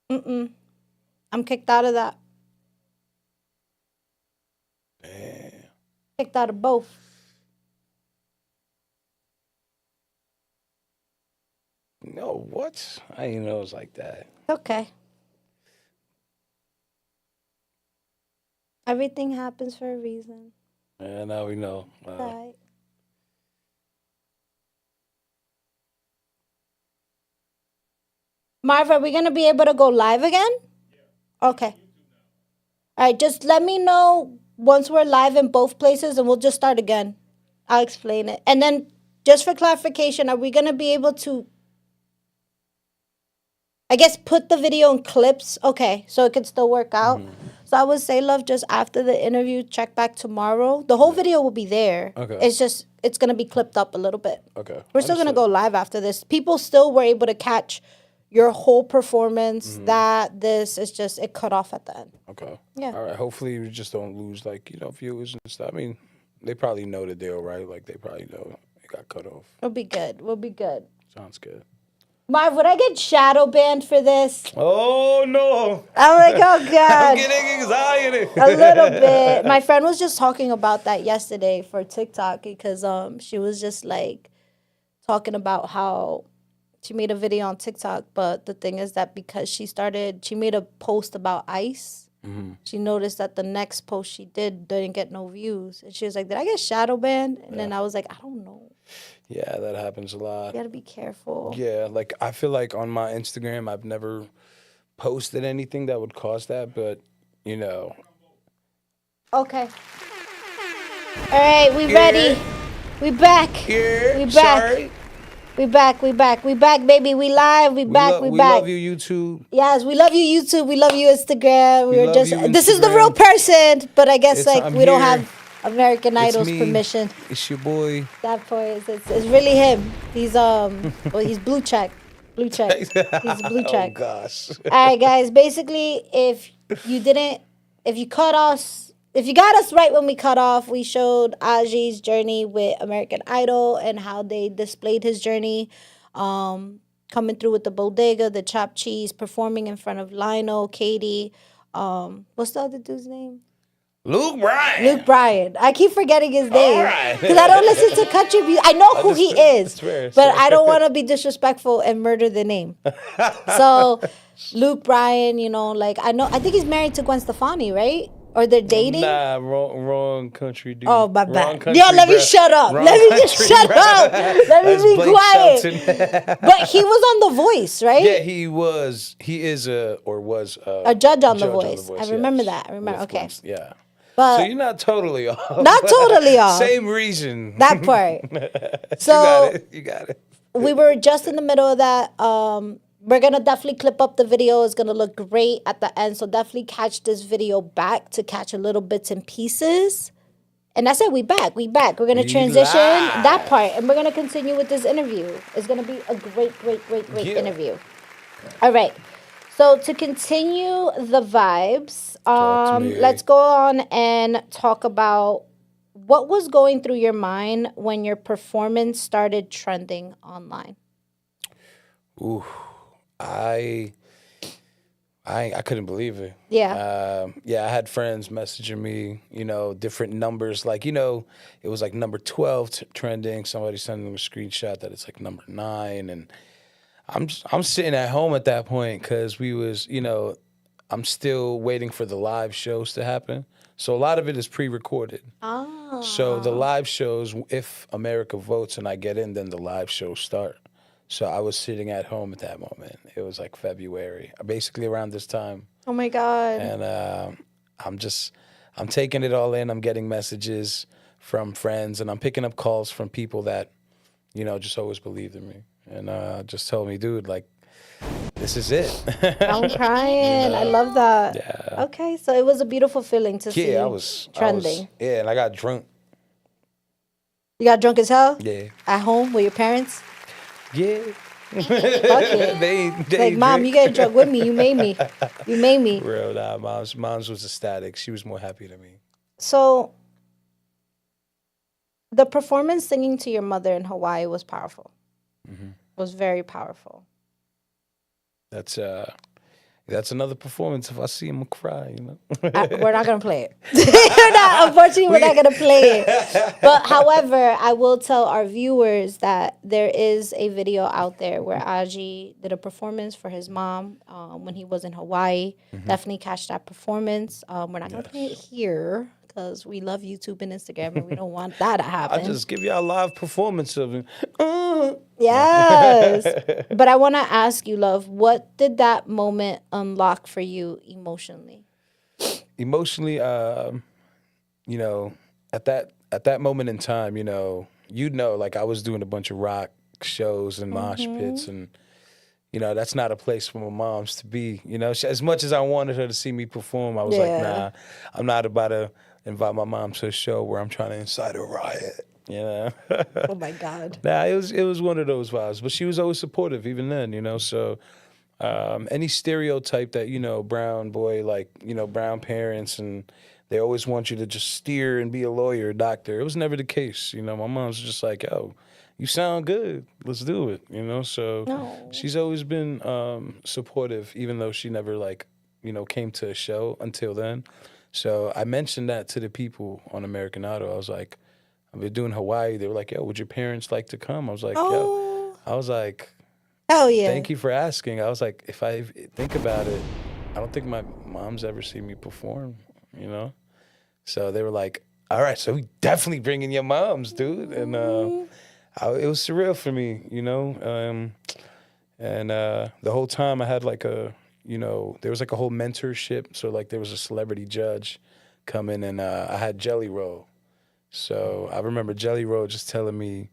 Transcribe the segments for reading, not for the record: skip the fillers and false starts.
I'm kicked out of that. Damn. Kicked out of both. No, what? I didn't know it was like that. Okay. Everything happens for a reason. Yeah, now we know. Right. Marv, are we gonna be able to go live again? Okay. All right. Just let me know once we're live in both places, and we'll just start again. I'll explain it, and then just for clarification, are we gonna be able to? I guess put the video in clips. Okay, so it could still work out. So I would say, love, just after the interview, check back tomorrow. The whole video will be there. Okay. It's just it's gonna be clipped up a little bit. Okay. We're still gonna go live after this. People still were able to catch your whole performance. That this is just it cut off at the end. Okay. Yeah. All right. Hopefully, we just don't lose, like, viewers and stuff. I mean, they probably know the deal, right? Like, they probably know it got cut off. We'll be good. We'll be good. Sounds good. Marv, would I get shadow banned for this? Oh, no. I'm like, oh God. I'm getting anxiety. A little bit. My friend was just talking about that yesterday for TikTok because she was just like talking about how she made a video on TikTok, but the thing is that because she made a post about ice. She noticed that the next post she didn't get no views, and she was like, "Did I get shadow banned?" And then I was like, "I don't know. Yeah, that happens a lot. You gotta be careful." Yeah, like, I feel like on my Instagram, I've never posted anything that would cause that, but, Okay. All right, we ready. We back. Yeah, We back. sorry. We back, baby. We live. We back. We back. love you, YouTube. Yes, we love you, YouTube. We love you, Instagram. We We're love just you, this is the Instagram. real person, but I guess I'm we don't here. have American It's Idol's me. permission. It's your boy. That point it's really him. He's well, he's blue check. Blue check. He's blue Oh, check. gosh. All right, guys. Basically, if you got us right when we cut off, we showed Ajii's journey with American Idol and how they displayed his journey, coming through with the bodega, the chopped cheese, performing in front of Lionel, Katie. What's the other dude's name? Luke Bryan. Luke Bryan. I keep forgetting his name right. because I don't listen to country music. I know who he is, It's fair, it's but fair. I don't want to be disrespectful and murder the name. So Luke Bryan, I think he's married to Gwen Stefani, right? Or they're dating? Nah, wrong country dude. Oh, my Wrong bad. country Yo, let me bro. shut up. Wrong Let me just country shut bro. up. Let me That's be Blake quiet. Shelton. But he was on The Voice, right? Yeah, he was A judge on The Voice. I remember yes. that. I remember. With Okay. Gwen- yeah. But So you're not totally off. not totally off. Same reason. That part. So You got it. we were just in the middle of that. We're going to definitely clip up the video. It's going to look great at the end. So definitely catch this video back to catch a little bits and pieces. And that's it. We back. We're going to transition live. that part. And we're going to continue with this interview. It's going to be a great Yeah. interview. All right. So to continue the vibes, Talk to me. let's go on and talk about what was going through your mind when your performance started trending online. Ooh, I couldn't believe it. Yeah. I had friends messaging me, different numbers. Like, it was like number 12 trending. Somebody sending them a screenshot that it's like number 9. And I'm sitting at home at that point because I'm still waiting for the live shows to happen. So a lot of it is pre-recorded. Oh. So the live shows, if America votes and I get in, then the live shows start. So I was sitting at home at that moment. It was like February, basically around this time. Oh my God. And I'm taking it all in. I'm getting messages from friends, and I'm picking up calls from people that, just always believed in me. And just told me, dude, like, this is it. I'm crying. I love that. Yeah. Okay, so it was a beautiful feeling to see I was trending. And I got drunk. You got drunk as hell? Yeah. At home with your parents? Yeah. Fuck it. they Like, Mom, drink. you get drunk with me. You made me. You made me. Real, nah, mom's was ecstatic. She was more happy than me. So the performance singing to your mother in Hawaii was powerful. was very powerful. That's another performance. If I see him, I'll cry, you know. We're not going to play it. Unfortunately, we're not going to play it. But however, I will tell our viewers that there is a video out there where Ajii did a performance for his mom when he was in Hawaii. Definitely catch that performance. We're not going to play it here because we love YouTube and Instagram and we don't want that to happen. I'll just give y'all a live performance of it. Yes. But I want to ask you, love, what did that moment unlock for you emotionally? Emotionally, you know, at that moment in time, like I was doing a bunch of rock shows and mosh pits, and that's not a place for my moms to be. As much as I wanted her to see me perform, I was like, nah, I'm not about to invite my mom to a show where I'm trying to incite a riot. Oh my God. Nah, it was one of those vibes, but she was always supportive even then. So any stereotype that brown boy, like brown parents, and they always want you to just steer and be a lawyer, doctor. It was never the case. My mom's just like, yo, you sound good, let's do it. So she's always been supportive, even though she never came to a show until then. So I mentioned that to the people on American Idol. I was like, I've been doing Hawaii. They were like, yo, would your parents like to come? I was like, yo. I was like, hell yeah. Thank you for asking. I was like, if I think about it, I don't think my mom's ever seen me perform, So they were like, all right, so we definitely bringing your moms, dude. And it was surreal for me, and the whole time I had there was a whole mentorship. So there was a celebrity judge coming, and I had Jelly Roll. So I remember Jelly Roll just telling me,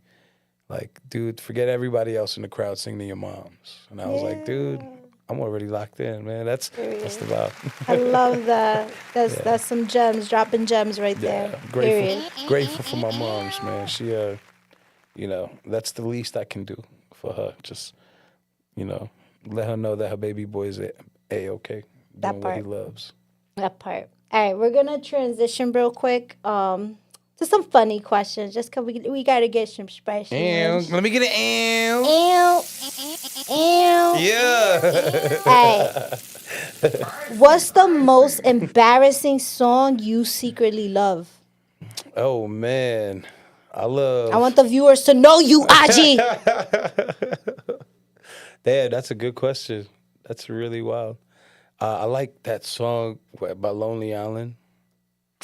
dude, forget everybody else in the crowd, sing to your moms. And I was like, dude, I'm already locked in, man. That's the vibe. I love that. That's some gems, dropping gems right there. Grateful for my moms, man. She, that's the least I can do for her. Just, let her know that her baby boy is A-okay, doing what he loves. That part. All right, we're going to transition real quick to some funny questions, just because we got to get some special. Let me get an Yeah. All right. What's the most embarrassing song you secretly love? Oh, man. I want the viewers to know you, Ajii. Yeah, that's a good question. That's really wild. I like that song by Lonely Island.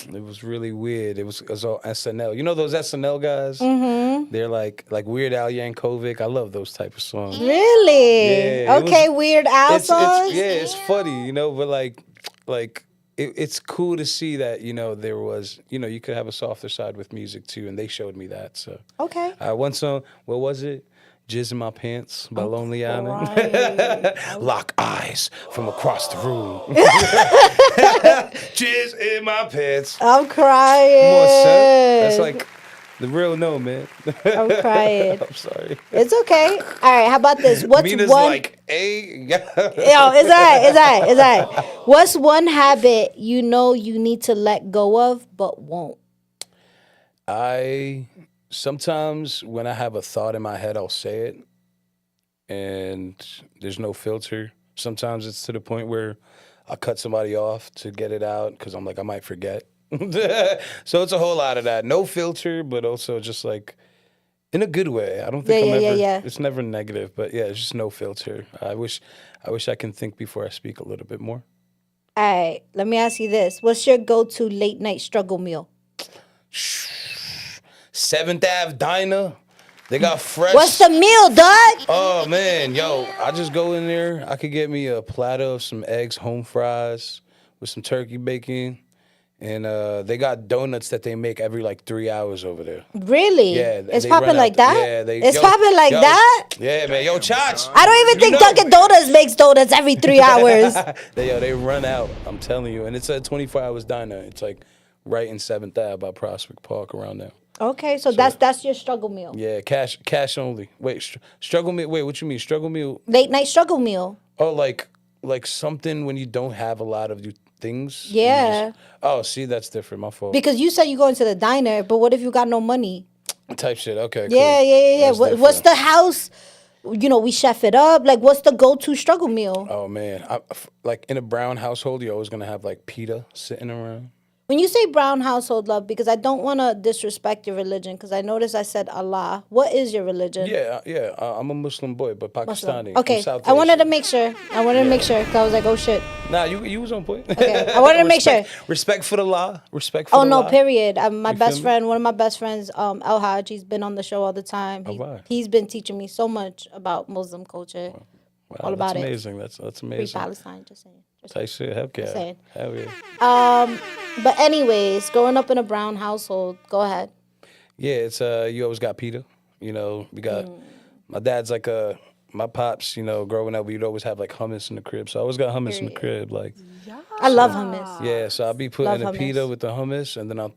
It was really weird. It was all SNL. You know those SNL guys? Mm-hmm. They're like Weird Al Yankovic. I love those type of songs. Really? Yeah, okay, Weird Al songs? It's funny, but it's cool to see that, there was, you could have a softer side with music too, and they showed me that. So okay. One song, what was it? Jizz in My Pants by Lonely Island. Lock eyes from across the room. Jizz in my pants. I'm crying. Come on, son. That's the real no, man. I'm crying. I'm sorry. It's okay. All right, how about this? What's Mina's one... Yo, it's all right. What's one habit you need to let go of but won't? Sometimes when I have a thought in my head, I'll say it, and there's no filter. Sometimes it's to the point where I cut somebody off to get it out because I'm like, I might forget. So it's a whole lot of that. No filter, but also just in a good way. I don't think it's never negative, but yeah, it's just no filter. I wish I can think before I speak a little bit more. All right, let me ask you this. What's your go-to late night struggle meal? 7th Ave Diner. They got fresh. What's the meal, dog? Oh, man. Yo, I just go in there. I could get me a platter of some eggs, home fries with some turkey bacon. And they got donuts that they make every 3 hours over there. Really? Yeah. It's popping like that? Yeah. It's popping like that? Yeah, man. Yo, Chach. I don't even think Dunkin' Donuts makes donuts every 3 hours. They run out. I'm telling you. And it's a 24 hours diner. It's right in 7th Ave by Prospect Park around there. Okay, so that's your struggle meal. Yeah, cash only. Wait, struggle meal. Wait, what you mean? Struggle meal? Late night struggle meal. Oh, like something when you don't have a lot of things. Yeah. See, that's different. My fault. Because you said you go into the diner, but what if you got no money? Type shit. Okay. Yeah, cool. yeah. What's the house? we chef it up. Like, what's the go-to struggle meal? Oh man, like in a brown household, you're always gonna have like pita sitting around. When you say brown household, love, because I don't want to disrespect your religion, because I noticed I said Allah. What is your religion? Yeah. I'm a Muslim boy, but Muslim. Pakistani. Okay, I'm South I wanted to Asian. make sure. I wanted to make sure, because I was like, oh shit. Nah, you was on point. Okay, I wanted to make sure. Respect for the law. Respect for Oh the no, law. period. My You best feel me? friend, one of my best friends, El Haj, he's been on the show all the time. wow. He's been teaching me so much about Muslim culture, Wow, all about that's it. amazing. That's Free amazing. Palestine, just saying. Tight shit. Hell yeah. saying. Hell yeah. But anyways, growing up in a brown household, go ahead. Yeah, it's you always got pita. You know, we got my dad's like my pops. You know, growing up, we'd always have like hummus in the crib. So I always got hummus in the crib. Like, I love hummus. yeah. So I'll be putting Love a pita hummus. with the hummus, and then I'll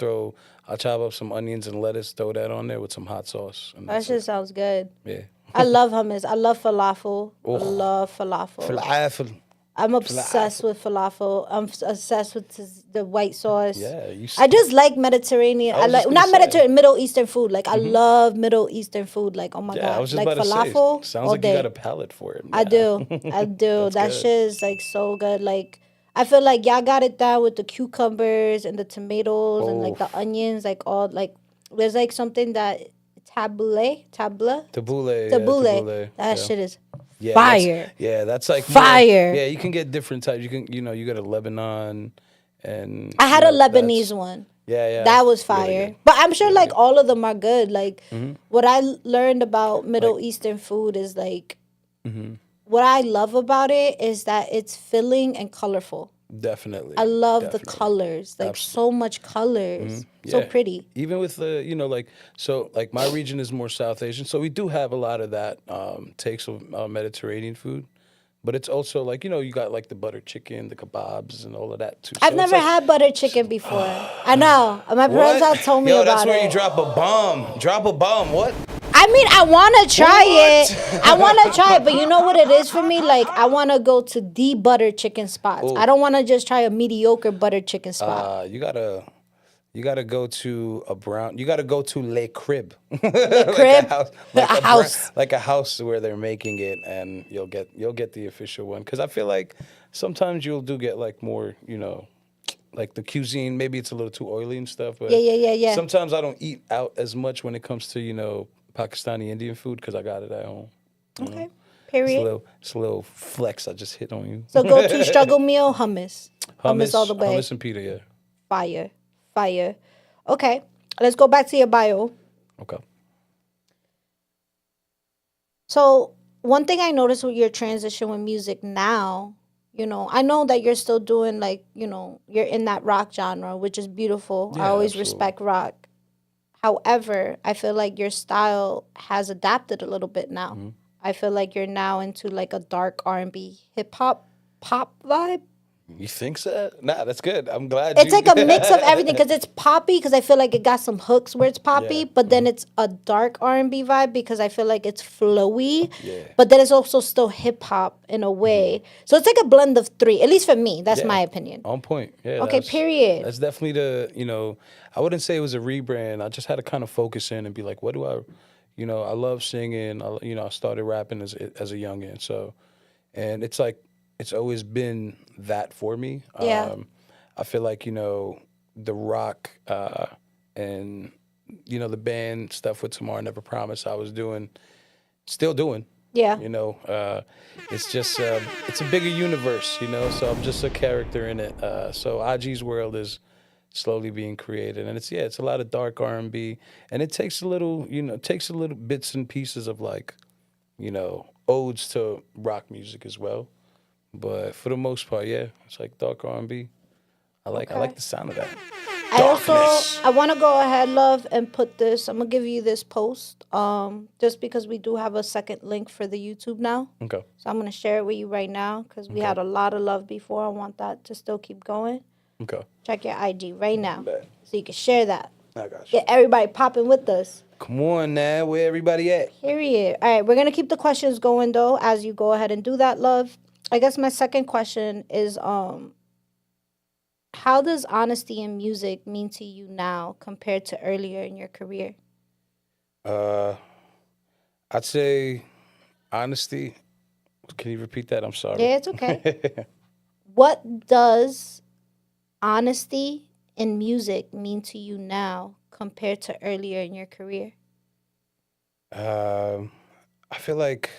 chop up some onions and lettuce, throw that on there with some hot sauce. And That that's shit it. sounds good. Yeah. I love hummus. I love falafel. I Oh. love falafel. Falafel. I'm obsessed with falafel. I'm obsessed with the white sauce. Yeah, you. I just like Mediterranean. I was like just not gonna say. Mediterranean, Middle Eastern food. Like I love Middle Eastern food. Like, oh my Yeah, I god, was just like about to falafel say. Sounds all like day. you got a palate for it. I do. I do. That good. shit is like so good. Like I feel like y'all got it down with the cucumbers and the tomatoes and like the onions. Like all like there's like something that tabbouleh. Tabbouleh. Yeah, That yeah. shit is Yeah, fire. That's like Fire. More, yeah, you can get different types. You can, you got a Lebanon, and I had you a know, Lebanese one. Yeah. That was really fire. good. But I'm sure like all of them are good. Like Mm-hmm. what I learned about Middle Eastern food is like what I love about it is that it's filling and colorful. Definitely. I love the colors. Like so much colors. So Yeah. pretty. Even with the, like my region is more South Asian, so we do have a lot of that takes of Mediterranean food. But it's also like, you got like the butter chicken, the kebabs, and all of that too. I've So it's never like, had butter chicken before. I know. My parents what? have told me Yo, about that's where it. you drop a bomb. Drop a bomb. What? I mean, I want to try What? it. I want to try it, but you know what it is for me? Like, I want to go to the butter chicken spots. Ooh. I don't want to just try a mediocre butter chicken spot. You gotta go to you gotta go to Le Crib. The crib, like a house. like a house where they're making it, and you'll get the official one. Because I feel like sometimes you'll get like more, like the cuisine. Maybe it's a little too oily and stuff. But Yeah. sometimes I don't eat out as much when it comes to Pakistani Indian food because I got it at home. Okay. It's Period. a little flex I just hit on you. So go to struggle meal, hummus. Hummus all the way. Hummus and pita, yeah. Fire. Okay. Let's go back to your bio. Okay. So one thing I noticed with your transition with music now, I know that you're still doing like, you're in that rock genre, which is beautiful. I Yeah, always absolutely. respect rock. However, I feel like your style has adapted a little bit now. Mm-hmm. I feel like you're now into like a dark R&B, hip hop, pop vibe. You think so? Nah, that's good. I'm glad. It's like a mix of everything because it's poppy because I feel like it got some hooks where it's poppy, Yeah. but then it's a dark R&B vibe because I feel like it's flowy, Yeah. but then it's also still hip hop in a way. So it's like a blend of three, at least for me. That's Yeah. my opinion. On point. Yeah. Okay, period. That's definitely I wouldn't say it was a rebrand. I just had to kind of focus in and be like, what do I love singing. I started rapping as a youngin. So, and it's like, it's always been that for me. Yeah. I feel like, the rock and, the band stuff with Tomorrow Never Promised I was still doing. Yeah. It's just, it's a bigger universe, so I'm just a character in it. So Ajii's world is slowly being created. And it's a lot of dark R&B. And it takes a little bits and pieces of like, odes to rock music as well. But for the most part, yeah, it's like dark R&B. I like the sound of that. I want to go ahead, love, and put this. I'm gonna give you this post, just because we do have a second link for the YouTube now. Okay. So I'm gonna share it with you right now because we had a lot of love before. I want that to still keep going. Okay. Check your IG right now, Bet. so you can share that. I got you. Get everybody popping with us. Come on now, where everybody at? Period. All right, we're gonna keep the questions going though as you go ahead and do that, love. I guess my second question is, how does honesty in music mean to you now compared to earlier in your career? I'd say Honesty. Can you repeat that? I'm sorry. Yeah, it's okay. What does honesty in music mean to you now compared to earlier in your career? Um, I feel like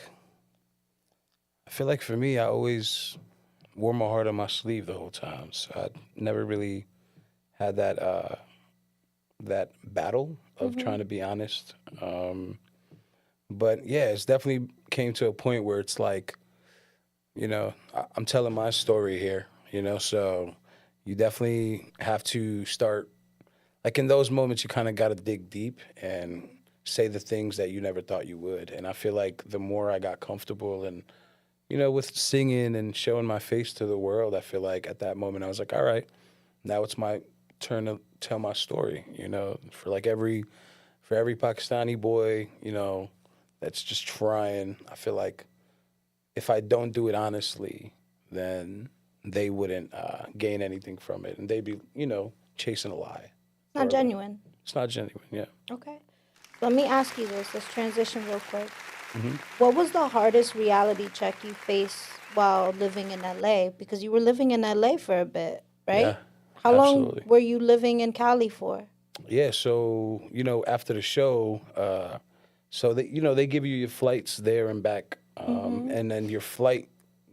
for me, I always wore my heart on my sleeve the whole time. So I never really had that battle of Mm-hmm. trying to be honest. But yeah, it's definitely came to a point where it's like, I'm telling my story here, so you definitely have to start, like in those moments, you kind of got to dig deep and say the things that you never thought you would. And I feel like the more I got comfortable and, with singing and showing my face to the world, I feel like at that moment I was like, all right, now it's my turn to tell my story, for every Pakistani boy, that's just trying. I feel like if I don't do it honestly, then they wouldn't gain anything from it, and they'd be, chasing a lie. Not genuine. It's not genuine. Yeah. Okay. Let me ask you this. Let's transition real quick. Hmm. What was the hardest reality check you faced while living in LA? Because you were living in LA for a bit, right? Yeah. How long Absolutely. were you living in Cali for? Yeah. So after the show, so they give you your flights there and back, Mm-hmm. and then your flight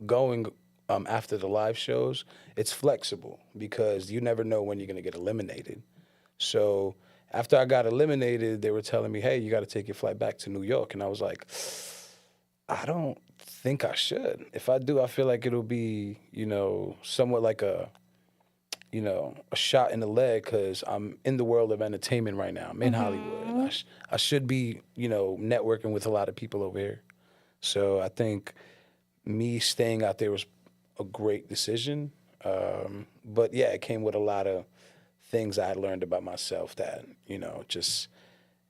going after the live shows, it's flexible because you never know when you're gonna get eliminated. So after I got eliminated, they were telling me, "Hey, you got to take your flight back to New York," and I was like, "I don't think I should. If I do, I feel like it'll be, somewhat like a shot in the leg because I'm in the world of entertainment right now. I'm in Hollywood. Mm-hmm. I should be, networking with a lot of people over here. So I think me staying out there was a great decision. But yeah, it came with a lot of things I learned about myself that, just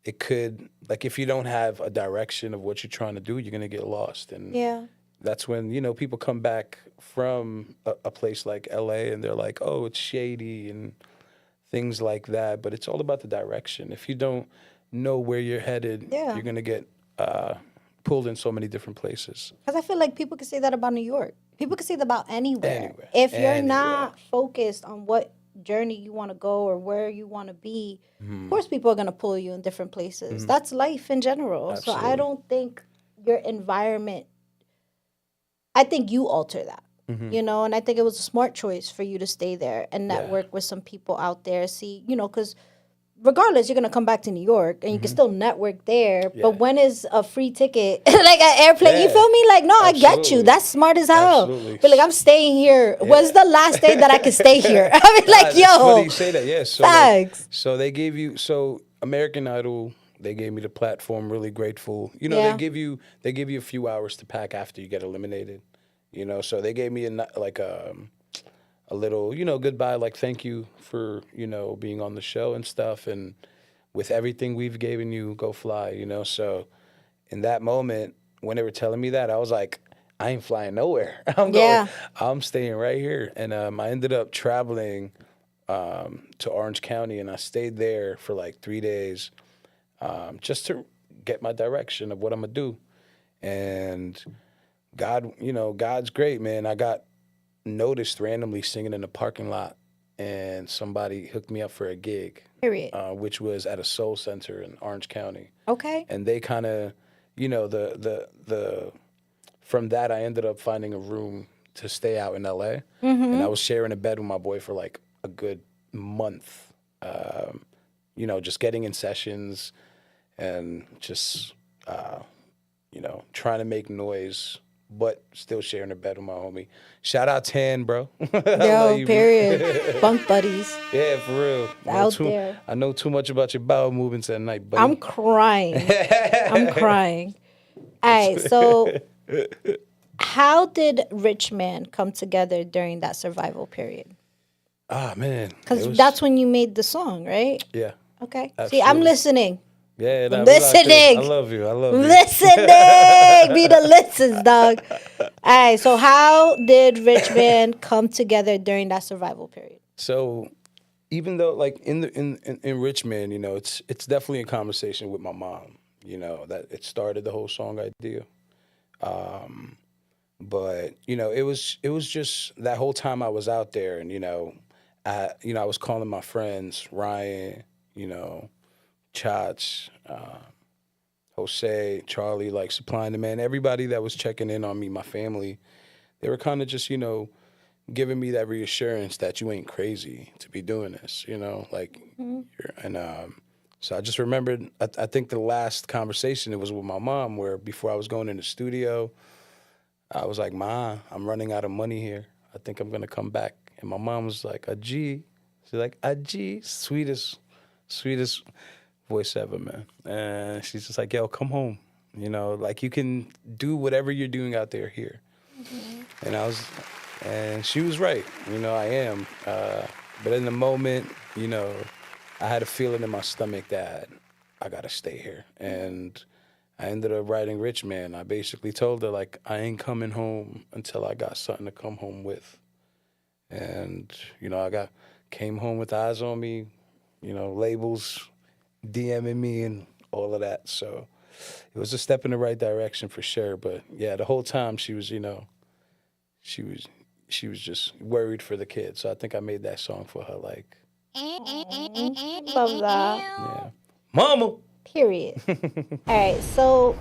it could, like, if you don't have a direction of what you're trying to do, you're going to get lost. And Yeah. that's when, people come back from a place like LA and they're like, oh, it's shady and things like that. But it's all about the direction. If you don't know where you're headed, Yeah. you're going to get pulled in so many different places. Because I feel like people could say that about New York. People could say that about anywhere. Anywhere. If you're Anywhere. not focused on what journey you want to go or where you want to be, Mm-hmm. of course people are going to pull you in different places. That's life in general. So I Absolutely. don't think your environment, I think you alter that. Mm-hmm. And I think it was a smart choice for you to stay there and Yeah. network with some people out there. See, because regardless, you're gonna come back to New York and you can still network there. Mm-hmm. Yeah. But when is a free ticket, like an airplane? You Yeah. feel me? Like, no, I get you. Absolutely. That's smart as hell. Absolutely. But like, I'm staying here. When's the last day that I can stay here? I mean, like, It's funny yo, you say that. Yeah. So facts. so they gave you American Idol. They gave me the platform. Really grateful. Yeah. They give you a few hours to pack after you get eliminated. So they gave me a little goodbye, like thank you for being on the show and stuff, and with everything we've given you, go fly. So in that moment when they were telling me that, I was like, I ain't flying nowhere. Yeah. I'm staying right here. And I ended up traveling to Orange County, and I stayed there for like 3 days just to get my direction of what I'm gonna do. And God's great, man. I got noticed randomly singing in the parking lot, and somebody hooked me up for a gig, Period. which was at a soul center in Orange County. Okay. And they kind of, the from that I ended up finding a room to stay out in LA, and I was sharing a bed with my boy for like a good month. Just getting in sessions and just trying to make noise, but still sharing a bed with my homie. Shout out Tan, bro. I love Yo, you, bro. period. Bunk buddies. Yeah, for real. Out there. I know too much about your bowel movements at night, buddy. I'm crying. I'm crying. All right, so how did Rich Man come together during that survival period? Ah, man. Because that's when you made the song, right? Yeah. Okay. See, Absolutely. I'm listening. Yeah, nah, Listening. I love you. I love you. Listening. Be the listens, dog. All right, so how did Rich Man come together during that survival period? So even though like in Richmond, it's definitely a conversation with my mom, that it started the whole song idea. But it was just that whole time I was out there, and I was calling my friends Ryan, Chats, Jose, Charlie, like supplying the man, everybody that was checking in on me, my family. They were kind of just giving me that reassurance that you ain't crazy to be doing this, like, and so I just remembered. I think the last conversation it was with my mom, where before I was going in the studio, I was like, "Ma, I'm running out of money here. I think I'm gonna come back." And my mom was like, "Ajii," she's like, "Ajii," sweetest voice ever, man. And she's just like, "Yo, come home. Like you can do whatever you're doing out there here." And and she was right. I am. But in the moment, I had a feeling in my stomach that I gotta stay here. And I ended up writing Rich Man. I basically told her, like, I ain't coming home until I got something to come home with. And, came home with eyes on me, labels DMing me and all of that. So it was a step in the right direction for sure. But yeah, the whole time she was, she was she was just worried for the kid. So I think I made that song for her, like, Love that. yeah. Mama. Period. All right, so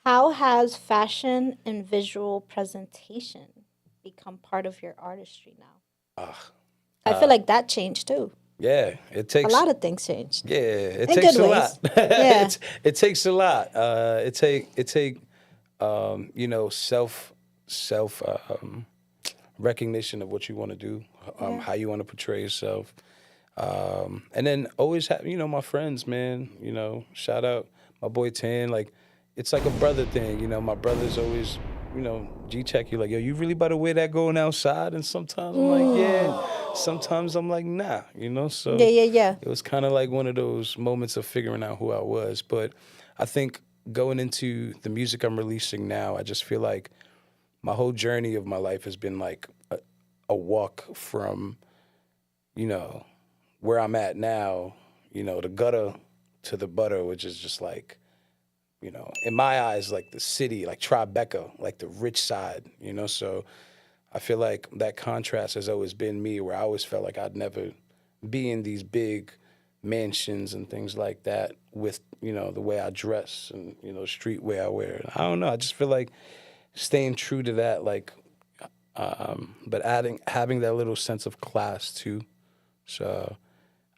how has fashion and visual presentation become part of your artistry now? I feel like that changed too. Yeah, it A takes lot of things changed. Yeah, it In takes good a ways. lot. Yeah. It takes a lot. Self recognition of what you want to do, Yeah. how you want to portray yourself, and then always have my friends, man. Shout out my boy Tan. Like, it's like a brother thing. My brothers always G check you, like, yo, you really about to wear that going outside? And sometimes I'm like, yeah. Sometimes I'm like, nah. So Yeah. it was kind of like one of those moments of figuring out who I was. But I think going into the music I'm releasing now, I just feel like my whole journey of my life has been like a walk from, where I'm at now, the gutter to the butter, which is just like, in my eyes, like the city, like Tribeca, like the rich side, So I feel like that contrast has always been me, where I always felt like I'd never be in these big mansions and things like that with, the way I dress and, the street way I wear. I don't know. I just feel like staying true to that, like, but having that little sense of class too. So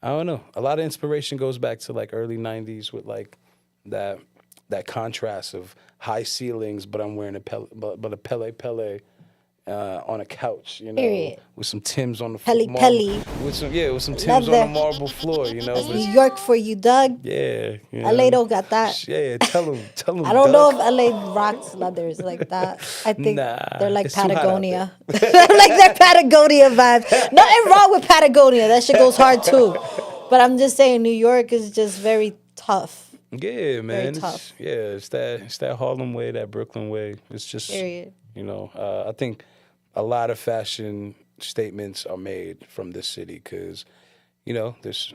I don't know. A lot of inspiration goes back to like early '90s with like that contrast of high ceilings, but I'm wearing a Pele on a couch, Period. with some Timbs on the Pele marble, Pele. with some Timbs on the marble floor, That's But New York for you, Doug. yeah, LA don't got that. Yeah, tell him. I don't know if Doug. LA rocks leathers like that. I think Nah, they're like it's too hot out Patagonia. They're like their Patagonia vibe. Nothing wrong with Patagonia. That shit goes hard too. But I'm just saying New York is just very tough. Yeah, man. tough. It's that Harlem way, that Brooklyn way. It's just Period. I think a lot of fashion statements are made from this city because, it's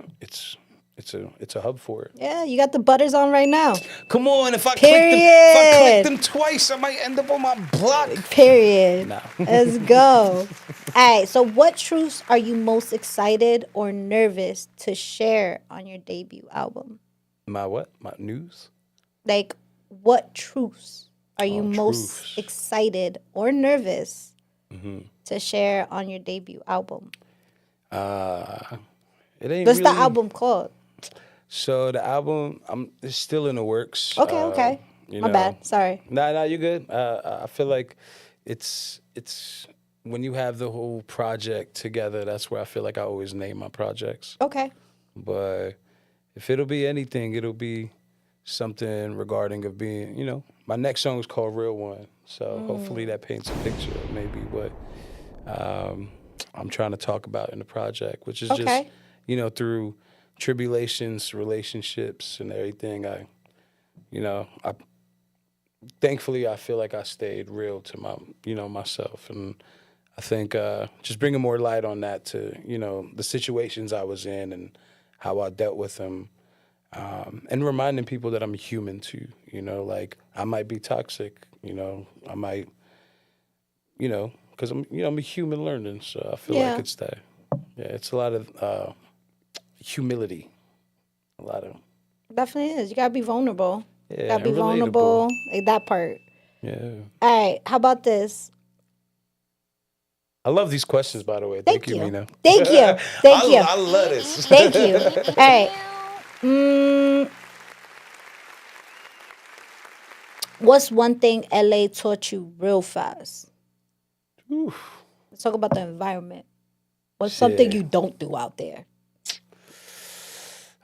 a hub for it. Yeah, you got the butters on right now. Come on, if I Period. click them twice, I might end up on my block. Period. Nah. Let's go. All right. So, what truths are you most excited or nervous to share on your debut album? My what? My news? Like, what truths are you most truths. excited or nervous to share on your debut album? It ain't What's really... the album called? So the album, it's still in the works. Okay. My bad. Sorry. Nah, you're good. I feel like it's when you have the whole project together, that's where I feel like I always name my projects. Okay. But if it'll be anything, it'll be something regarding of being, my next song is called Real One. So hopefully that paints a picture of maybe what I'm trying to talk about in the project, which is just, through tribulations, relationships, and everything. Thankfully, I feel like I stayed real to my, myself, and I think just bringing more light on that to, the situations I was in and how I dealt with them. And reminding people that I'm a human too. You know, like I might be toxic. You know, I might, because I'm a human learning. So I feel like Yeah. it's that. Yeah, it's a lot of humility. A lot of Definitely is. You gotta be vulnerable. yeah, Gotta be and relatable. vulnerable. Like that part. Yeah. All right. How about this? I love these questions, by the way. Thank Thank you, you. Mina. Thank you. Thank you. I love this. Thank you. All right. Mm, what's one thing LA taught you real fast? Oof. Let's talk about the environment. What's something Yeah. you don't do out there?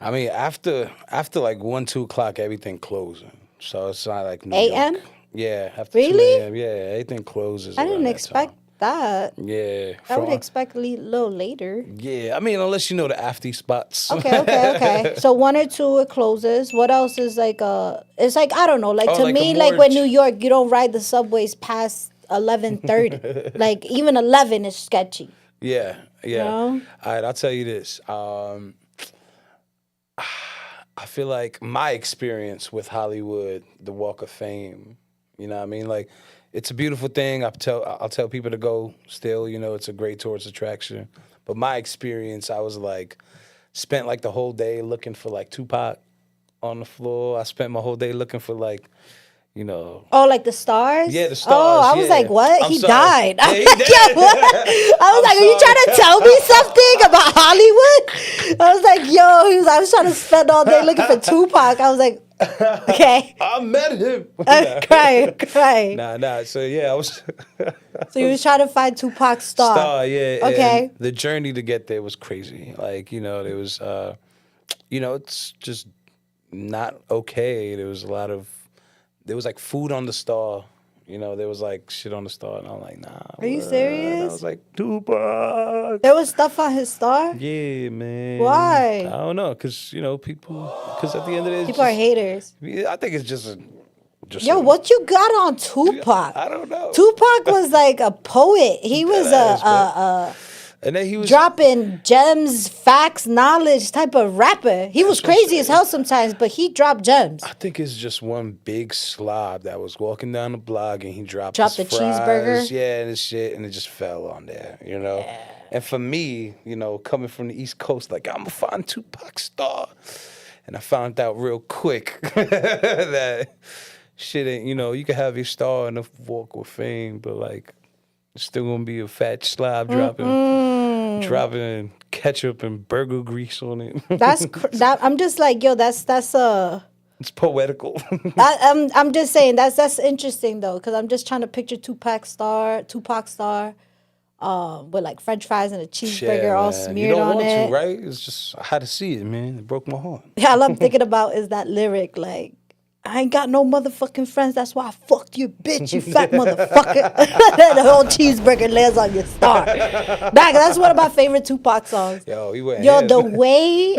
I mean, after like 1, 2 o'clock, everything closing. So it's not like New AM? York. Yeah, after Really? 2 a.m. Yeah, everything closes I around didn't that time. expect that. Yeah, I would expect a little later. yeah. I mean, unless you know the after spots. Okay. So 1 or 2 it closes. What else is like it's like I don't know. Like Oh, to like a me, like more when New York, you don't ride the subways past 11:30. Like even 11 is sketchy. Yeah, yeah. know? All right, I'll tell you this. I feel like my experience with Hollywood, the Walk of Fame, you know what I mean? Like, it's a beautiful thing. I'll tell people to go still, it's a great tourist attraction. But my experience, I was like, spent like the whole day looking for like Tupac on the floor. I spent my whole day looking for like, Oh, like the stars? yeah, the Oh, stars. I was like, what? I'm He sorry. died. Yeah, I he was like, did. yo, what? I was like, are you trying to tell me something about Hollywood? I was like, yo, I was trying to spend all day looking for Tupac. I was like, okay. I met him. Crying. Nah. So yeah, I was So you was trying to find Tupac's star. yeah. Okay. And the journey to get there was crazy. Like, there was it's just not okay. There was like food on the star. There was like shit on the star, and I'm like, nah. Are you what? serious? And I was like, Tupac. There was stuff on his star? Yeah, man. Why? I don't know, because people. Because at the end of the day, People are haters. I think it's just Yo, what you got on Tupac? I don't know. Tupac was like a poet. He was And then he was dropping gems, facts, knowledge type of rapper. He was crazy as hell sometimes, but he dropped gems. I think it's just one big slob that was walking down the block and he dropped Dropped his the fries, cheeseburger? yeah, and his shit, and it just fell on there, And for me, coming from the East Coast, like I'm gonna find Tupac's star, and I found out real quick that shit ain't, you can have your star in the Walk of Fame, but like it's still gonna be a fat slob dropping ketchup and burger grease on it. I'm just like, yo, that's It's poetical. I'm just saying that's interesting though, because I'm just trying to picture Tupac star, with like French fries and a cheeseburger all man. smeared You don't on want it. to, right? It's just I had to see it, man. It broke my heart. Yeah, all I'm thinking about is that lyric, like, I ain't got no motherfucking friends. That's why I fucked you, bitch, you fat motherfucker. The whole cheeseburger lands on your star. That's one of my favorite Tupac songs. Yo, he went Yo, ham. the way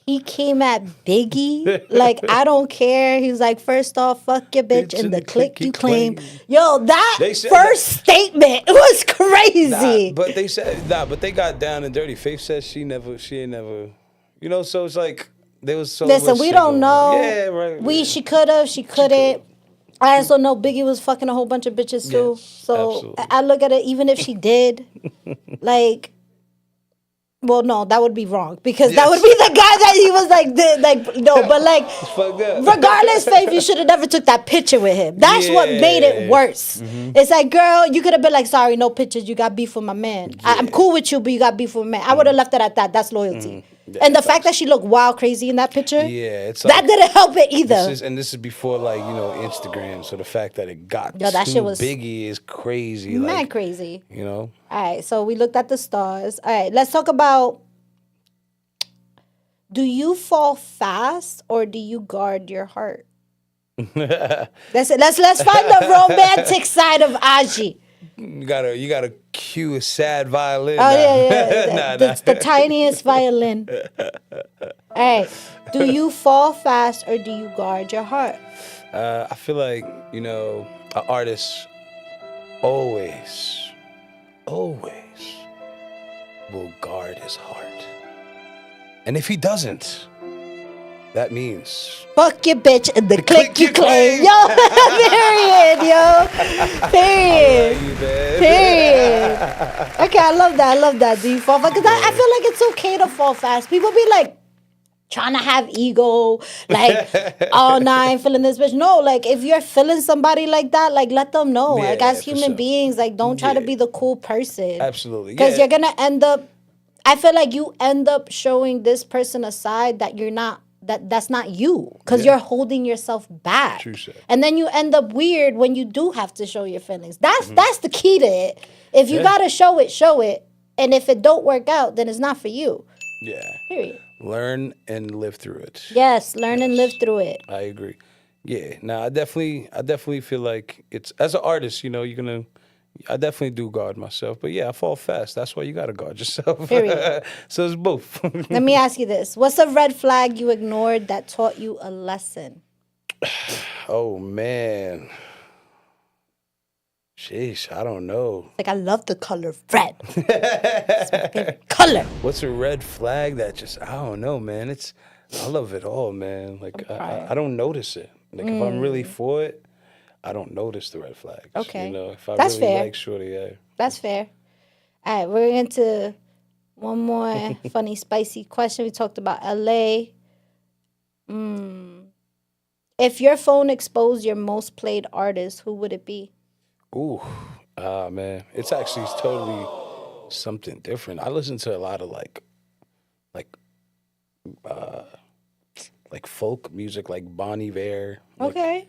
he came at Biggie, like, I don't care. He was like, first off, fuck your bitch and the clique you claim. Yo, that first statement was crazy. But they said, but they got down and dirty. Faith says she ain't never, so it's like, there was so Listen, much we shit don't going on. know. Yeah, right. She could have, she couldn't. I also know Biggie was fucking a whole bunch of bitches too. Yes, so absolutely. I look at it, even if she did, like, well, no, that would be wrong because that would be the guy that he was but like, regardless, Faith, you should have never took that picture with him. That's what made it worse. Mm-hmm. It's like, girl, you could have been like, sorry, no pictures. You got beef with my man. Yeah. I'm cool with you, but you got beef with my man. I would have left it at that. That's loyalty. Mm-hmm. Yeah, and the fact that she looked wild crazy in that picture, it's that didn't help it either. This is before Instagram, so the fact that it got that too shit was Biggie is crazy, mad crazy. All right, so we looked at the stars. All right, let's talk about: do you fall fast or do you guard your heart? That's it. Let's find the romantic side of Ajii. You gotta cue a sad violin. Oh yeah. The tiniest violin. All right. Do you fall fast or do you guard your heart? I feel like an artist always will guard his heart, and if he doesn't, That means fuck your bitch and the click you claim. Yo, period, yo. Period. I love you, man. Period. Okay, I love that. I love that. Do you fall fast? Because I feel like it's okay to fall fast. People be like, trying to have ego, like, oh, nah, I ain't feeling this bitch. No, like, if you're feeling somebody like that, like, let them know. Yeah, like, as for human sure. beings, like, don't try to Yeah. be the cool person. Absolutely. Because Yeah. you're going to end up, I feel like you end up showing this person a side that you're not, that's not you. Because Yeah. you're holding yourself back. True shit. And then you end up weird when you do have to show your feelings. That's the key to it. If you Yeah. got to show it, show it. And if it don't work out, then it's not for you. Yeah. Period. Learn and live through it. Yes, learn and live through it. I agree. Yeah. Now I definitely feel like it's as an artist, you know, I definitely do guard myself. But yeah, I fall fast. That's why you gotta guard yourself. Period. So it's both. Let me ask you this. What's a red flag you ignored that taught you a lesson? Oh man. Sheesh, I don't know. Like, I love the color red. It's my favorite color. What's a red flag that just I don't know, man. I love it all, man. Like I don't notice it. Like if I'm really for it, I don't notice the red flags. Okay. You know, if I That's really fair. like shorty, yeah. That's fair. All right, we're into one more funny, spicy question. We talked about LA. If your phone exposed your most played artist, who would it be? Ooh, man, it's actually totally something different. I listen to a lot of like folk music, like Bon Iver. Like, Okay.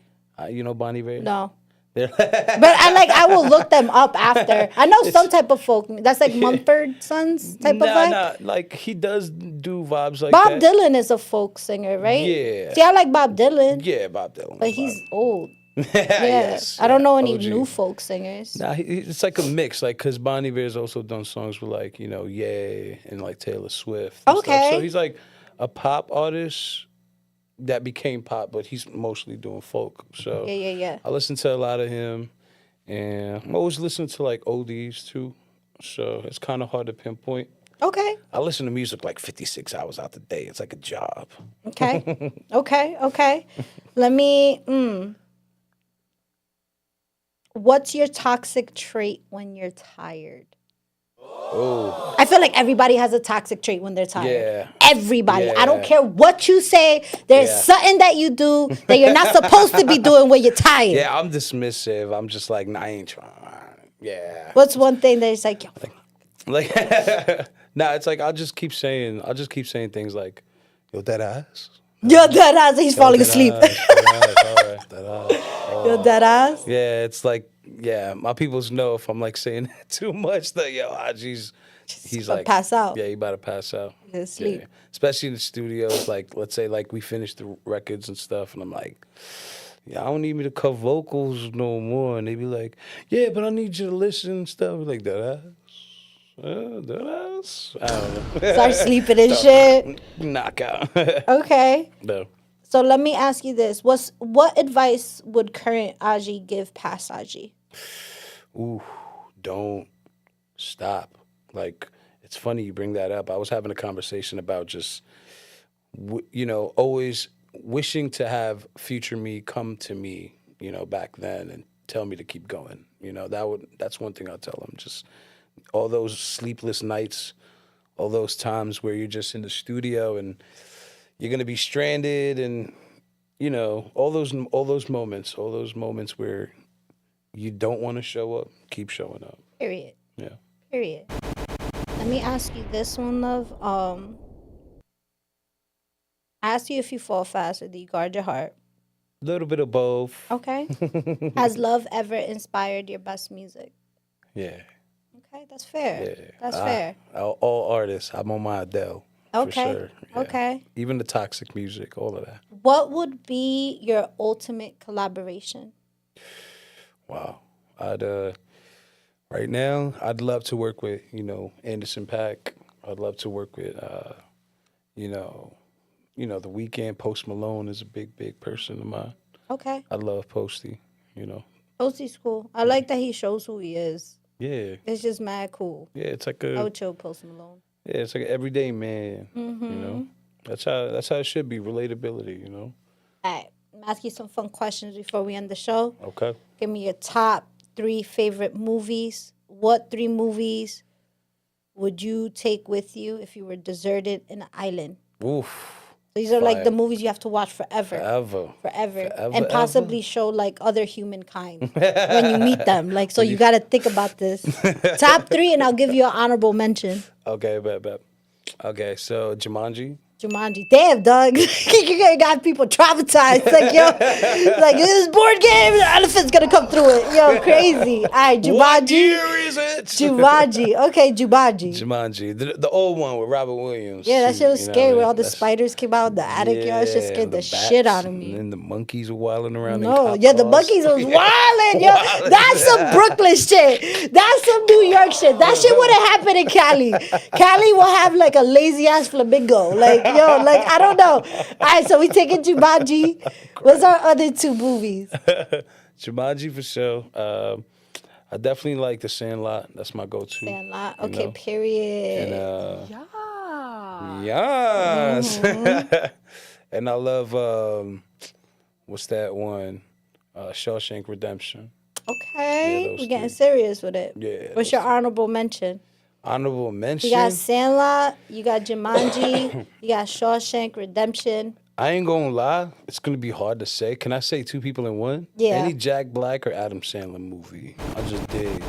you know Bon Iver? No. They're But I will look them up after. I know some type of folk. That's like Mumford Sons type of vibe. Nah, like he does do vibes like Bob that. Dylan is a folk singer, right? Yeah. See, I like Bob Dylan, Yeah, Bob Dylan. but he's old. Yes. I don't know any OG. new folk singers. Nah, it's like a mix, like because Bon Iver's also done songs with like Ye and like Taylor Swift. And Okay. stuff. So he's like a pop artist that became pop, but he's mostly doing folk. So Yeah. I listen to a lot of him, and I'm always listening to like oldies too. So it's kind of hard to pinpoint. Okay. I listen to music like 56 hours out the day. It's like a job. Okay. Okay. Let me. What's your toxic trait when you're tired? Oh, I feel like everybody has a toxic trait when they're tired. Yeah. Everybody. I don't Yeah. care what you say. There's Yeah. something that you do that you're not supposed to be doing when you're tired. yeah, I'm dismissive. I'm just like, nah, I ain't trying. Yeah. What's one thing that is like, yo, Like, nah, it's like I'll just keep saying things like, yo, that ass. yo, that ass, he's falling asleep. That ass, all right, that ass. Yo, that ass. Yeah, it's like, yeah, my peoples know if I'm like saying that too much, that yo, Ajii's, he's gonna like pass out. Yeah, he about to pass out. He'll sleep. Yeah. Especially in the studios, like let's say like we finished the records and stuff, and I'm like, yeah, I don't need me to cut vocals no more, and they be like, yeah, but I need you to listen and stuff. Like that ass. That ass. I don't know. Start sleeping and shit. Knockout. Okay. No. So let me ask you this. What advice would current Ajii give past Ajii? Ooh, don't stop. Like, it's funny you bring that up. I was having a conversation about just, always wishing to have future me come to me, back then and tell me to keep going. That's one thing I'll tell them. Just all those sleepless nights, all those times where you're just in the studio and you're gonna be stranded, and all those moments where you don't want to show up, keep showing up. Period. Yeah. Period. Let me ask you this one, love. I asked you if you fall fast or do you guard your heart? A little bit of both. Okay. Has love ever inspired your best music? Yeah. Okay, that's fair. Yeah. That's fair. All artists. I'm on my Adele. Okay. For sure. Yeah. Okay. Even the toxic music, all of that. What would be your ultimate collaboration? Wow. Right now, I'd love to work with, Anderson .Paak. I'd love to work with, The Weeknd. Post Malone is a big person of mine. Okay. I love Posty, Posty's cool. I like that he shows who he is. Yeah. It's just mad cool. Yeah, it's like I would chill Post Malone. Yeah, it's like an everyday man, That's how it should be. Relatability, you know. All right, I'm ask you some fun questions before we end the show. Okay. Give me your top 3 favorite movies. What 3 movies would you take with you if you were deserted in an island? Oof. These are like Fire. the movies you have to watch forever. Forever. And possibly show like other humankind when you meet them. Like, so you got to think about this. Top 3, and I'll give you an honorable mention. Okay, bet. Okay, so Jumanji. Jumanji. Damn, dog. You got people traumatized. Like, yo, like, this board game, the elephant's going to come through it. Yo, crazy. All right, Jumanji. What year is it? Jumanji. Okay, Jumanji. Jumanji. The old one with Robert Williams. Yeah, that shit was You know scary what I where mean? all the spiders came out of the attic. Yo, that shit scared the shit out of me. And then the monkeys were wilding around. No, in yeah, the cars. monkeys was wilding, yo. That's some Brooklyn shit. That's some New York shit. That shit wouldn't happen in Cali. Cali will have like a lazy ass flamingo. Like, yo, like, I don't know. All right, so we taking Jumanji. What's our other 2 movies? Jumanji for sure. I definitely like The Sandlot. That's my go-to. Sandlot. you Okay, know? period. And Yeah. yes. Mm-hmm. And I love what's that one? Shawshank Redemption. Okay, those we're getting 3. serious with it. Yeah, What's those your honorable mention? Honorable mention. You got Sandlot, you got Jumanji, you got Shawshank Redemption. I ain't gonna lie, it's gonna be hard to say. Can I say 2 people in one? Yeah. Any Jack Black or Adam Sandler movie. I just dig.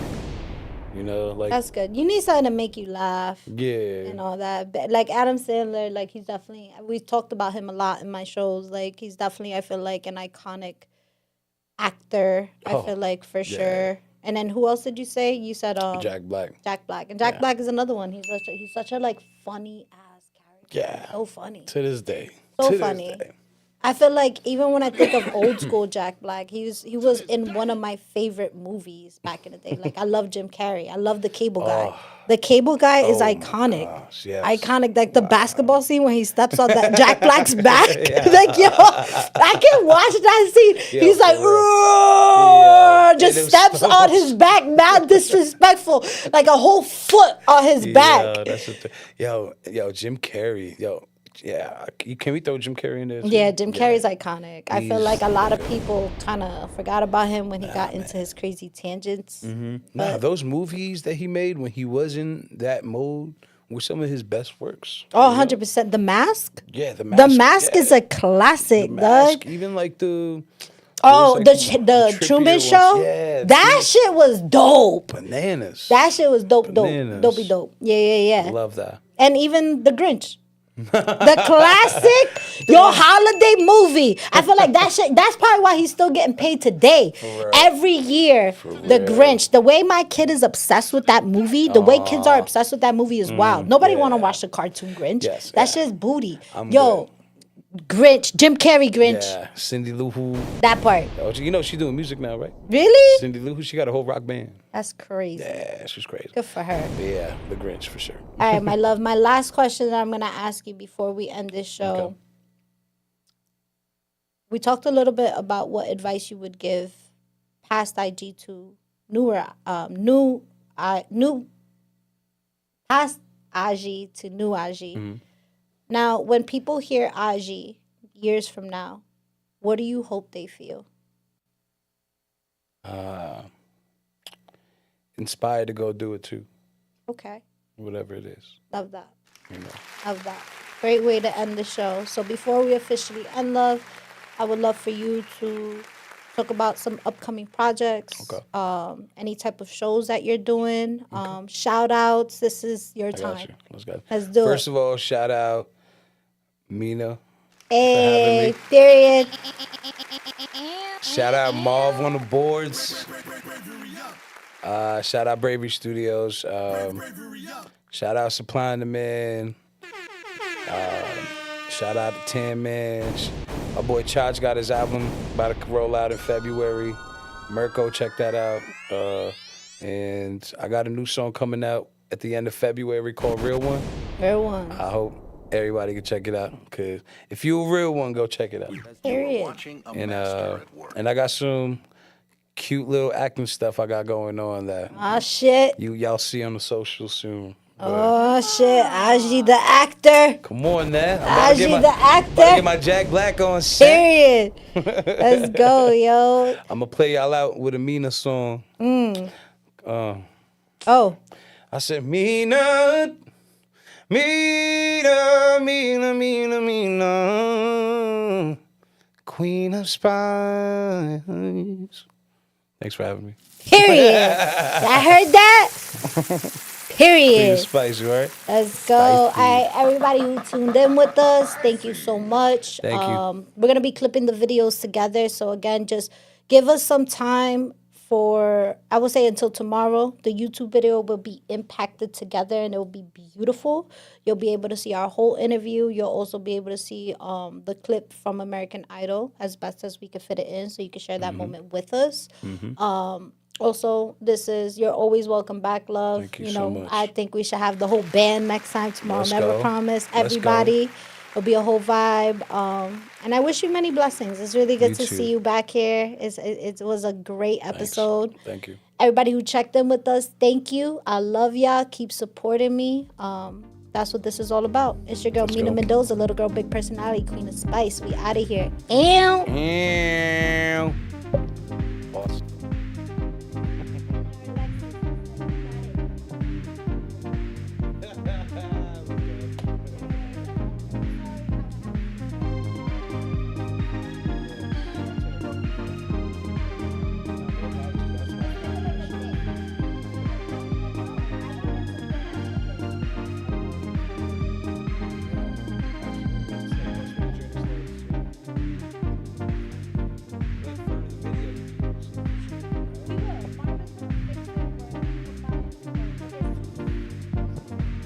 You know, like That's good. You need something to make you laugh yeah. and all that. But like Adam Sandler, like he's definitely, we've talked about him a lot in my shows. Like he's definitely, I feel like, an iconic actor. I Oh, feel like for yeah. sure. And then who else did you say? You said Jack Black. Jack Black. And Jack Black is another one. He's such a like funny ass character. Yeah. So funny. To this day. So To funny. This day. I feel like even when I think of old school Jack Black, he was in one of my favorite movies back in the day. Like I love Jim Carrey. I love The Cable Guy. The Cable Guy is iconic. Gosh, yes. Iconic. Like the basketball scene when he steps on that Jack Black's back. Like yo, I can watch that scene. Yo, He's like, for real. "Roar," just And it was steps so on his back, mad disrespectful, like a whole foot on his back. Yeah, that's the thing. Yo, Jim Carrey. Yo, yeah. Can we throw Jim Carrey in there? Too? Yeah, Jim Carrey's iconic. I feel He's like a lot of people kind of forgot about him when he got into his crazy tangents. Nah, those movies that he made when he was in that mode were some of his best works. Oh, 100%. The Mask? Yeah, The Mask. The Mask is a classic, The Mask, dog. even like the... Oh, there's like the Truman trippier Show? ones. Yeah, That shit was dope. bananas. That shit was dope. Bananas. Dopey dope. Yeah. Love that. And even The Grinch. The classic, holiday movie. I feel like that shit, that's probably why he's still getting paid today. Every year, The Grinch. The way my kid is obsessed with that movie, the way kids are obsessed with that movie is wild. Nobody want to watch the cartoon Grinch. Yes, that shit's booty. Grinch, Jim Carrey Grinch. Yeah, Cindy Lou Who. That part. Oh, you know she's doing music now, right? Really? Cindy Lou Who, she got a whole rock band. That's crazy. Yeah, she's crazy. Good for her. But yeah, The Grinch for sure. All right, my love. My last question that I'm going to ask you before we end this show. Okay. We talked a little bit about what advice you would give past IG to past Ajii to new Ajii. Mm-hmm. Now, when people hear Ajii years from now, what do you hope they feel? Inspired to go do it too, Okay. whatever it is. Love that. You know. Love that. Great way to end the show. So before we officially end, love, I would love for you to talk about some upcoming projects, Okay. Any type of shows that you're doing, shout outs. This is your I got time. you. Let's go. Let's do First it. of all, shout out Mina. Hey, having me. period. Shout out Marv on the boards. Shout out Bravery Studios. Shout out Supply and Demand. Shout out to Tan Man. My boy Chaj got his album about to roll out in February. Mirko, check that out. And I got a new song coming out at the end of February called Real One. Real one. I hope everybody can check it out. Cause if you a real one, go check it out. Period. And I got some cute little acting stuff I got going on that Ah, shit. y'all see on the socials soon. Oh shit, Ajii the actor. Come on, man. Ajii the I'm about to actor. get my Jack Black on. Period. Let's go, yo. I'm gonna play y'all out with a Mina song. Oh. I said, Mina, Mina, Mina, Mina, Mina, Queen of Spice. Thanks for having me. Period. I heard that. Period. Queen of Spice, right? Let's go. Spicy. Everybody who tuned in with us, thank you so much. Thank you. We're gonna be clipping the videos together. So again, just give us some time for, I would say, until tomorrow. The YouTube video will be impacted together and it will be beautiful. You'll be able to see our whole interview. You'll also be able to see the clip from American Idol as best as we could fit it in, so you can share that moment with us. Also, you're always welcome back, love. Thank you so much. I think we should have the whole band next time tomorrow. Let's Never go. promise. Let's Everybody. It'll be a whole vibe. And I wish you many blessings. It's really good to too. see you back here. It was a great episode. Thank you. Everybody who checked in with us, thank you. I love y'all. Keep supporting me. That's what this is all about. It's your girl, Mina Mendoza, little girl, big personality, Queen of Spice. We out of here. Ew. Ew.